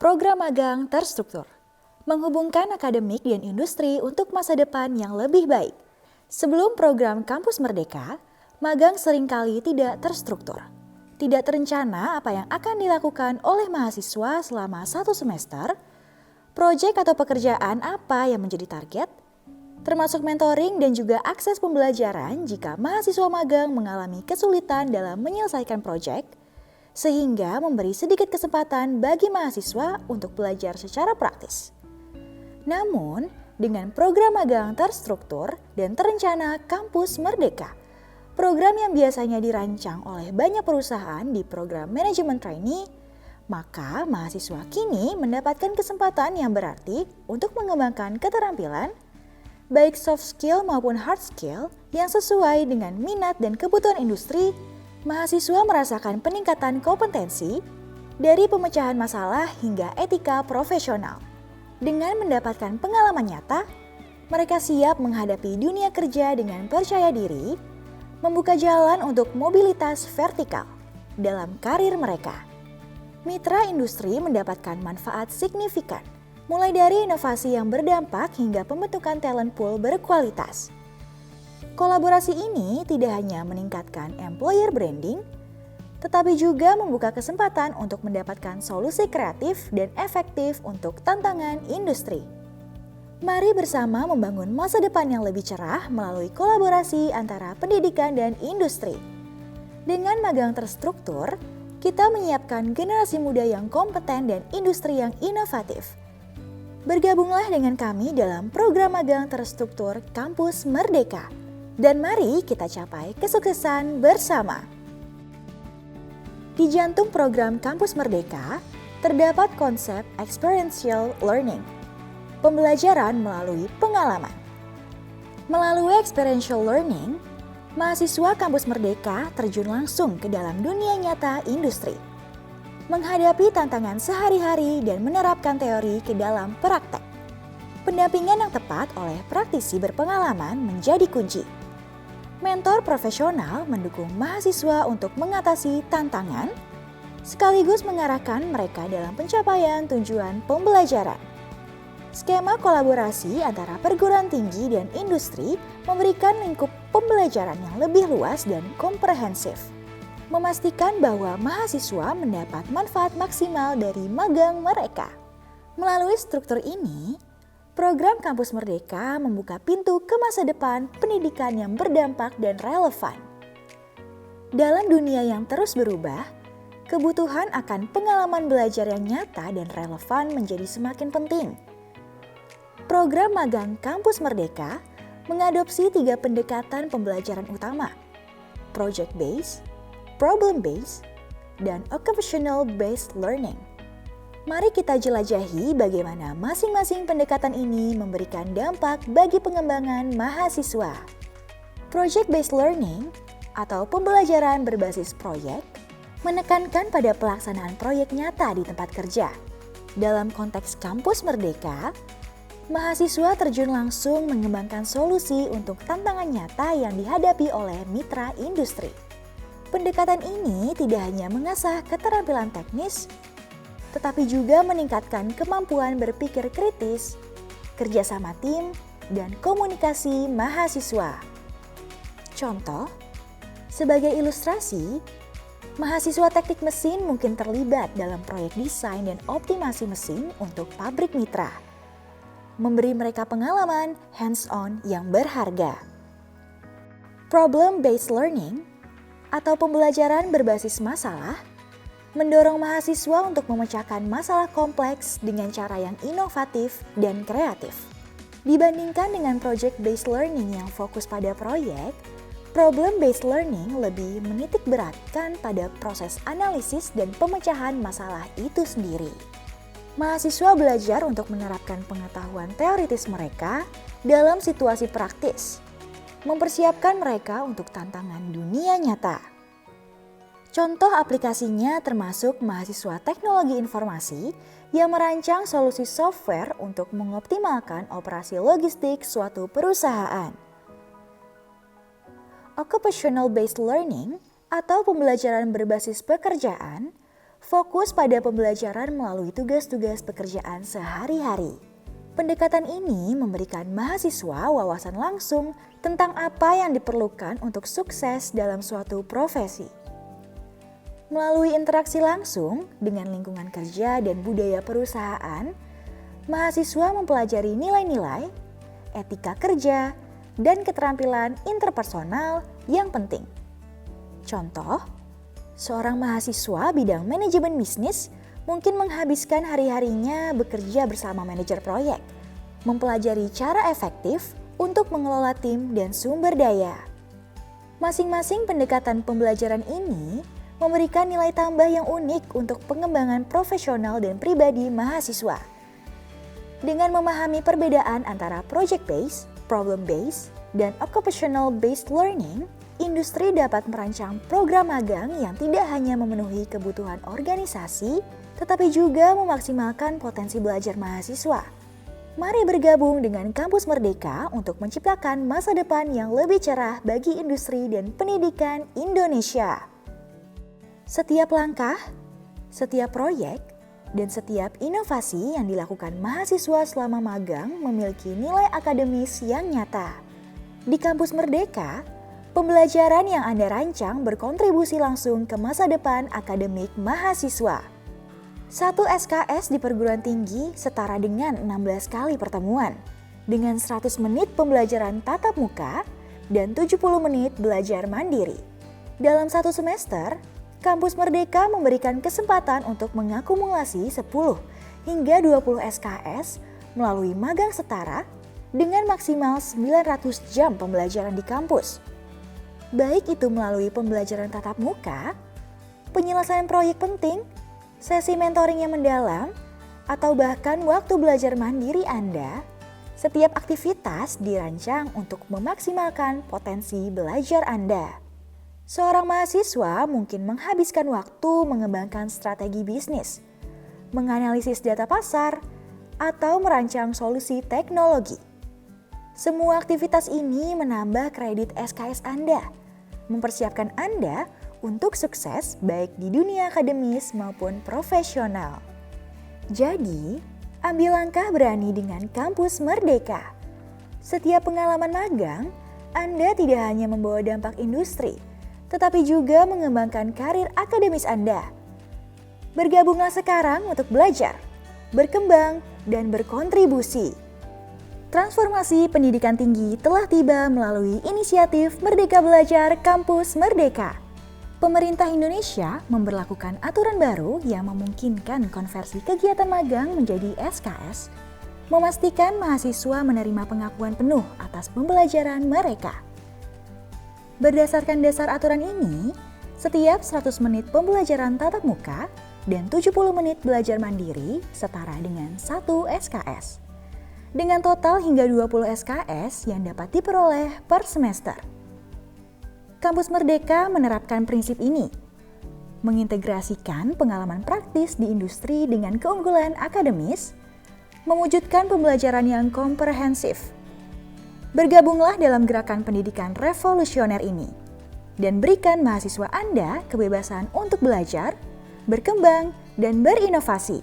Program magang terstruktur, menghubungkan akademik dan industri untuk masa depan yang lebih baik. Sebelum program Kampus Merdeka, magang seringkali tidak terstruktur. Tidak terencana apa yang akan dilakukan oleh mahasiswa selama satu semester, proyek atau pekerjaan apa yang menjadi target, termasuk mentoring dan juga akses pembelajaran jika mahasiswa magang mengalami kesulitan dalam menyelesaikan proyek, sehingga memberi sedikit kesempatan bagi mahasiswa untuk belajar secara praktis. Namun, dengan program magang terstruktur dan terencana Kampus Merdeka, program yang biasanya dirancang oleh banyak perusahaan di program manajemen trainee, maka mahasiswa kini mendapatkan kesempatan yang berarti untuk mengembangkan keterampilan, baik soft skill maupun hard skill yang sesuai dengan minat dan kebutuhan industri. Mahasiswa merasakan peningkatan kompetensi dari pemecahan masalah hingga etika profesional. Dengan mendapatkan pengalaman nyata, mereka siap menghadapi dunia kerja dengan percaya diri, membuka jalan untuk mobilitas vertikal dalam karir mereka. Mitra industri mendapatkan manfaat signifikan, mulai dari inovasi yang berdampak hingga pembentukan talent pool berkualitas. Kolaborasi ini tidak hanya meningkatkan employer branding, tetapi juga membuka kesempatan untuk mendapatkan solusi kreatif dan efektif untuk tantangan industri. Mari bersama membangun masa depan yang lebih cerah melalui kolaborasi antara pendidikan dan industri. Dengan magang terstruktur, kita menyiapkan generasi muda yang kompeten dan industri yang inovatif. Bergabunglah dengan kami dalam program magang terstruktur Kampus Merdeka. Dan mari kita capai kesuksesan bersama. Di jantung program Kampus Merdeka, terdapat konsep experiential learning, pembelajaran melalui pengalaman. Melalui experiential learning, mahasiswa Kampus Merdeka terjun langsung ke dalam dunia nyata industri, menghadapi tantangan sehari-hari dan menerapkan teori ke dalam praktek. Pendampingan yang tepat oleh praktisi berpengalaman menjadi kunci. Mentor profesional mendukung mahasiswa untuk mengatasi tantangan, sekaligus mengarahkan mereka dalam pencapaian tujuan pembelajaran. Skema kolaborasi antara perguruan tinggi dan industri memberikan lingkup pembelajaran yang lebih luas dan komprehensif, memastikan bahwa mahasiswa mendapat manfaat maksimal dari magang mereka. Melalui struktur ini, program Kampus Merdeka membuka pintu ke masa depan pendidikan yang berdampak dan relevan. Dalam dunia yang terus berubah, kebutuhan akan pengalaman belajar yang nyata dan relevan menjadi semakin penting. Program magang Kampus Merdeka mengadopsi 3 pendekatan pembelajaran utama: project-based, problem-based, dan occupational-based learning. Mari kita jelajahi bagaimana masing-masing pendekatan ini memberikan dampak bagi pengembangan mahasiswa. Project-based learning atau pembelajaran berbasis proyek menekankan pada pelaksanaan proyek nyata di tempat kerja. Dalam konteks Kampus Merdeka, mahasiswa terjun langsung mengembangkan solusi untuk tantangan nyata yang dihadapi oleh mitra industri. Pendekatan ini tidak hanya mengasah keterampilan teknis, tetapi juga meningkatkan kemampuan berpikir kritis, kerjasama tim, dan komunikasi mahasiswa. Contoh, sebagai ilustrasi, mahasiswa teknik mesin mungkin terlibat dalam proyek desain dan optimasi mesin untuk pabrik mitra, memberi mereka pengalaman hands-on yang berharga. Problem-based learning atau pembelajaran berbasis masalah mendorong mahasiswa untuk memecahkan masalah kompleks dengan cara yang inovatif dan kreatif. Dibandingkan dengan project-based learning yang fokus pada proyek, problem-based learning lebih menitik beratkan pada proses analisis dan pemecahan masalah itu sendiri. Mahasiswa belajar untuk menerapkan pengetahuan teoritis mereka dalam situasi praktis, mempersiapkan mereka untuk tantangan dunia nyata. Contoh aplikasinya termasuk mahasiswa teknologi informasi yang merancang solusi software untuk mengoptimalkan operasi logistik suatu perusahaan. Occupational based learning atau pembelajaran berbasis pekerjaan fokus pada pembelajaran melalui tugas-tugas pekerjaan sehari-hari. Pendekatan ini memberikan mahasiswa wawasan langsung tentang apa yang diperlukan untuk sukses dalam suatu profesi. Melalui interaksi langsung dengan lingkungan kerja dan budaya perusahaan, mahasiswa mempelajari nilai-nilai, etika kerja, dan keterampilan interpersonal yang penting. Contoh, seorang mahasiswa bidang manajemen bisnis mungkin menghabiskan hari-harinya bekerja bersama manajer proyek, mempelajari cara efektif untuk mengelola tim dan sumber daya. Masing-masing pendekatan pembelajaran ini memberikan nilai tambah yang unik untuk pengembangan profesional dan pribadi mahasiswa. Dengan memahami perbedaan antara project-based, problem-based, dan occupational-based learning, industri dapat merancang program magang yang tidak hanya memenuhi kebutuhan organisasi, tetapi juga memaksimalkan potensi belajar mahasiswa. Mari bergabung dengan Kampus Merdeka untuk menciptakan masa depan yang lebih cerah bagi industri dan pendidikan Indonesia. Setiap langkah, setiap proyek, dan setiap inovasi yang dilakukan mahasiswa selama magang memiliki nilai akademis yang nyata. Di Kampus Merdeka, pembelajaran yang Anda rancang berkontribusi langsung ke masa depan akademik mahasiswa. 1 SKS di perguruan tinggi setara dengan 16 kali pertemuan, dengan 100 menit pembelajaran tatap muka dan 70 menit belajar mandiri. Dalam satu semester, Kampus Merdeka memberikan kesempatan untuk mengakumulasi 10 hingga 20 SKS melalui magang setara dengan maksimal 900 jam pembelajaran di kampus. Baik itu melalui pembelajaran tatap muka, penyelesaian proyek penting, sesi mentoring yang mendalam, atau bahkan waktu belajar mandiri Anda, setiap aktivitas dirancang untuk memaksimalkan potensi belajar Anda. Seorang mahasiswa mungkin menghabiskan waktu mengembangkan strategi bisnis, menganalisis data pasar, atau merancang solusi teknologi. Semua aktivitas ini menambah kredit SKS Anda, mempersiapkan Anda untuk sukses baik di dunia akademis maupun profesional. Jadi, ambil langkah berani dengan Kampus Merdeka. Setiap pengalaman magang, Anda tidak hanya membawa dampak industri, tetapi juga mengembangkan karir akademis Anda. Bergabunglah sekarang untuk belajar, berkembang, dan berkontribusi. Transformasi pendidikan tinggi telah tiba melalui inisiatif Merdeka Belajar Kampus Merdeka. Pemerintah Indonesia memberlakukan aturan baru yang memungkinkan konversi kegiatan magang menjadi SKS, memastikan mahasiswa menerima pengakuan penuh atas pembelajaran mereka. Berdasarkan dasar aturan ini, setiap 100 menit pembelajaran tatap muka dan 70 menit belajar mandiri setara dengan 1 SKS. Dengan total hingga 20 SKS yang dapat diperoleh per semester. Kampus Merdeka menerapkan prinsip ini, mengintegrasikan pengalaman praktis di industri dengan keunggulan akademis, mewujudkan pembelajaran yang komprehensif. Bergabunglah dalam gerakan pendidikan revolusioner ini, dan berikan mahasiswa Anda kebebasan untuk belajar, berkembang, dan berinovasi.